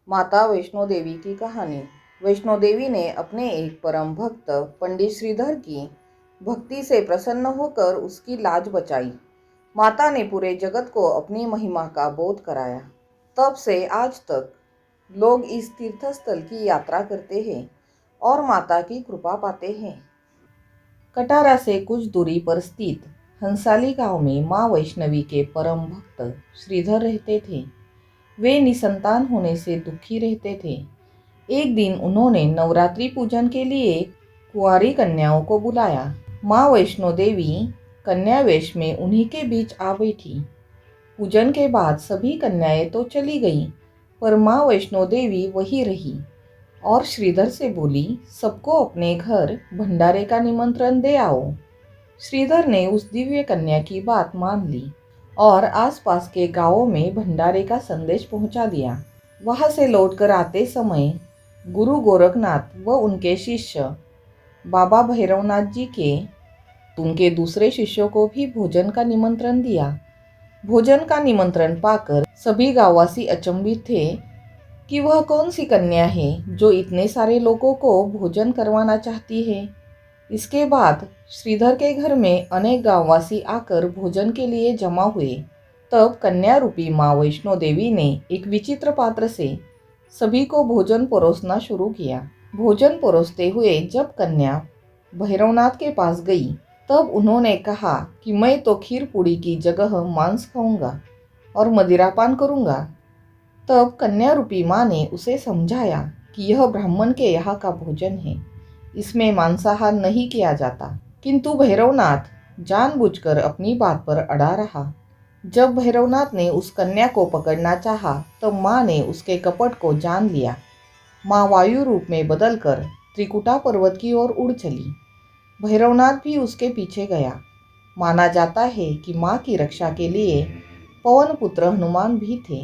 माता वैष्णो देवी की कहानी। वैष्णो देवी ने अपने एक परम भक्त पंडित श्रीधर की भक्ति से प्रसन्न होकर उसकी लाज बचाई। माता ने पूरे जगत को अपनी महिमा का बोध कराया। तब से आज तक लोग इस तीर्थस्थल की यात्रा करते हैं और माता की कृपा पाते हैं। कटारा से कुछ दूरी पर स्थित हंसाली गांव में मां वैष्णवी के परम भक्त श्रीधर रहते थे। वे निसंतान होने से दुखी रहते थे। एक दिन उन्होंने नवरात्रि पूजन के लिए कुंवारी कन्याओं को बुलाया। मां वैष्णो देवी कन्या वेश में उन्हीं के बीच आ बैठी। पूजन के बाद सभी कन्याएं तो चली गईं, पर मां वैष्णो देवी वही रही और श्रीधर से बोली, सबको अपने घर भंडारे का निमंत्रण दे आओ। श्रीधर ने उस दिव्य कन्या की बात मान ली और आसपास के गांवों में भंडारे का संदेश पहुंचा दिया। वहां से लौटकर आते समय गुरु गोरखनाथ व उनके शिष्य बाबा भैरवनाथ जी के उनके दूसरे शिष्यों को भी भोजन का निमंत्रण दिया। भोजन का निमंत्रण पाकर सभी गांववासी अचंभित थे कि वह कौन सी कन्या है जो इतने सारे लोगों को भोजन करवाना चाहती है। इसके बाद श्रीधर के घर में अनेक गांववासी आकर भोजन के लिए जमा हुए। तब कन्या रूपी मां वैष्णो देवी ने एक विचित्र पात्र से सभी को भोजन परोसना शुरू किया। भोजन परोसते हुए जब कन्या भैरवनाथ के पास गई, तब उन्होंने कहा कि मैं तो खीर पूड़ी की जगह मांस खाऊंगा और मदिरा पान करूंगा। तब कन्या रूपी मां ने उसे समझाया कि यह ब्राह्मण के यहाँ का भोजन है, इसमें मांसाहार नहीं किया जाता। किंतु भैरवनाथ जानबूझकर अपनी बात पर अड़ा रहा। जब भैरवनाथ ने उस कन्या को पकड़ना चाहा, तब मां ने उसके कपट को जान लिया। मां वायु रूप में बदलकर त्रिकुटा पर्वत की ओर उड़ चली। भैरवनाथ भी उसके पीछे गया। माना जाता है कि मां की रक्षा के लिए पवन पुत्र हनुमान भी थे।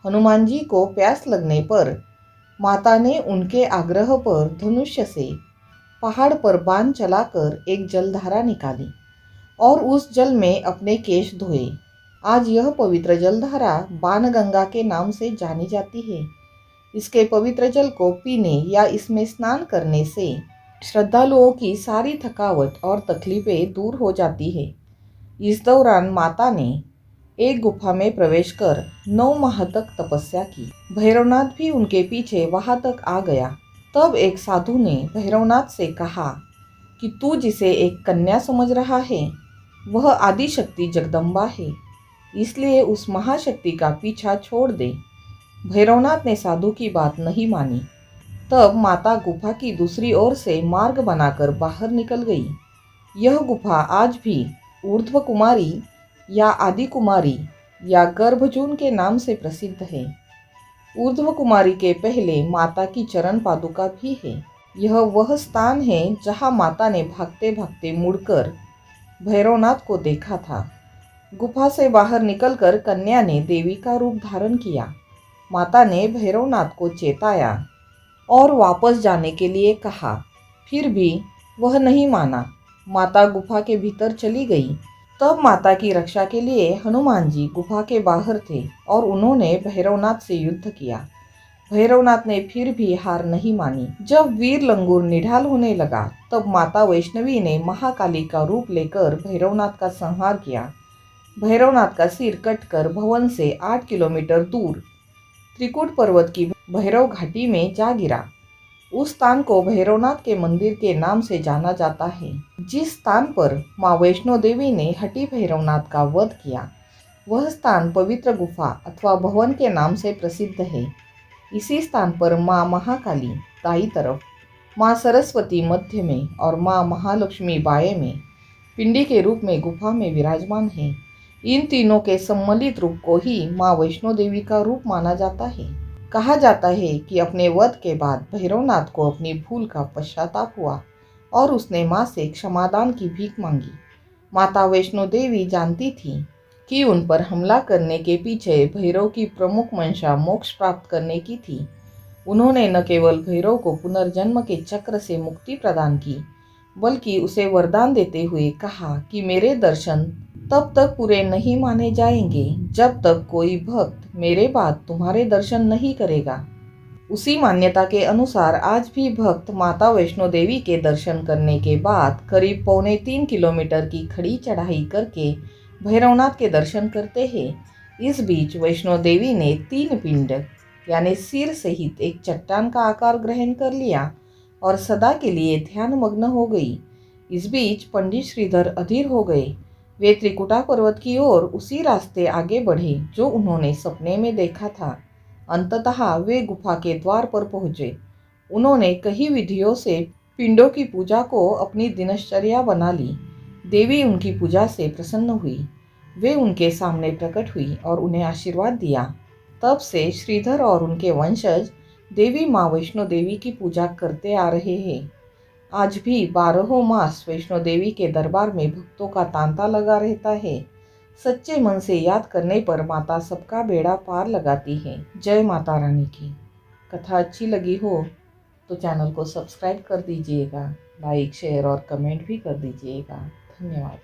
हनुमान जी को प्यास लगने पर माता ने उनके आग्रह पर धनुष्य से पहाड़ पर बाण चलाकर एक जलधारा निकाली और उस जल में अपने केश धोए। आज यह पवित्र जलधारा बाणगंगा के नाम से जानी जाती है। इसके पवित्र जल को पीने या इसमें स्नान करने से श्रद्धालुओं की सारी थकावट और तकलीफें दूर हो जाती है। इस दौरान माता ने एक गुफा में प्रवेश कर 9 माह तक तपस्या की। भैरवनाथ भी उनके पीछे वहां तक आ गया। तब एक साधु ने भैरवनाथ से कहा कि तू जिसे एक कन्या समझ रहा है, वह आदिशक्ति जगदम्बा है, इसलिए उस महाशक्ति का पीछा छोड़ दे। भैरवनाथ ने साधु की बात नहीं मानी। तब माता गुफा की दूसरी ओर से मार्ग बनाकर बाहर निकल गई। यह गुफा आज भी ऊर्ध्व कुमारी या आदि कुमारी या गर्भजून के नाम से प्रसिद्ध है। ऊर्ध्व कुमारी के पहले माता की चरण पादुका भी है। यह वह स्थान है जहां माता ने भागते भागते मुड़कर भैरवनाथ को देखा था। गुफा से बाहर निकलकर कन्या ने देवी का रूप धारण किया। माता ने भैरवनाथ को चेताया और वापस जाने के लिए कहा, फिर भी वह नहीं माना। माता गुफा के भीतर चली गई। तब माता की रक्षा के लिए हनुमान जी गुफा के बाहर थे और उन्होंने भैरवनाथ से युद्ध किया। भैरवनाथ ने फिर भी हार नहीं मानी। जब वीर लंगूर निढाल होने लगा, तब माता वैष्णवी ने महाकाली का रूप लेकर भैरवनाथ का संहार किया। भैरवनाथ का सिर कटकर भवन से 8 किलोमीटर दूर त्रिकुट पर्वत की भैरव घाटी में जा गिरा। उस स्थान को भैरवनाथ के मंदिर के नाम से जाना जाता है। जिस स्थान पर मां वैष्णो देवी ने हटी भैरवनाथ का वध किया, वह स्थान पवित्र गुफा अथवा भवन के नाम से प्रसिद्ध है। इसी स्थान पर मां महाकाली दाई तरफ, मां सरस्वती मध्य में और मां महालक्ष्मी बाएं में पिंडी के रूप में गुफा में विराजमान है। इन तीनों के सम्मिलित रूप को ही मां वैष्णो देवी का रूप माना जाता है। कहा जाता है कि अपने वध के बाद भैरवनाथ को अपनी भूल का पश्चाताप हुआ और उसने मां से क्षमादान की भीख मांगी। माता वैष्णो देवी जानती थी कि उन पर हमला करने के पीछे भैरव की प्रमुख मंशा मोक्ष प्राप्त करने की थी। उन्होंने न केवल भैरव को पुनर्जन्म के चक्र से मुक्ति प्रदान की, बल्कि उसे वरदान देते हुए कहा कि मेरे दर्शन तब तक पूरे नहीं माने जाएंगे जब तक कोई भक्त मेरे बाद तुम्हारे दर्शन नहीं करेगा। उसी मान्यता के अनुसार आज भी भक्त माता वैष्णो देवी के दर्शन करने के बाद करीब 3.25 किलोमीटर की खड़ी चढ़ाई करके भैरवनाथ के दर्शन करते हैं। इस बीच वैष्णो देवी ने 3 पिंड यानी सिर सहित एक चट्टान का आकार ग्रहण कर लिया और सदा के लिए ध्यान मग्न हो गई। इस बीच पंडित श्रीधर अधीर हो गए। वे त्रिकुटा पर्वत की ओर उसी रास्ते आगे बढ़े जो उन्होंने सपने में देखा था। अंततः वे गुफा के द्वार पर पहुंचे। उन्होंने कई विधियों से पिंडों की पूजा को अपनी दिनचर्या बना ली। देवी उनकी पूजा से प्रसन्न हुई। वे उनके सामने प्रकट हुई और उन्हें आशीर्वाद दिया। तब से श्रीधर और उनके वंशज देवी माँ वैष्णो देवी की पूजा करते आ रहे हैं। आज भी 12 मास वैष्णो देवी के दरबार में भक्तों का तांता लगा रहता है। सच्चे मन से याद करने पर माता सबका बेड़ा पार लगाती है। जय माता रानी की। कथा अच्छी लगी हो तो चैनल को सब्सक्राइब कर दीजिएगा, लाइक शेयर और कमेंट भी कर दीजिएगा। धन्यवाद।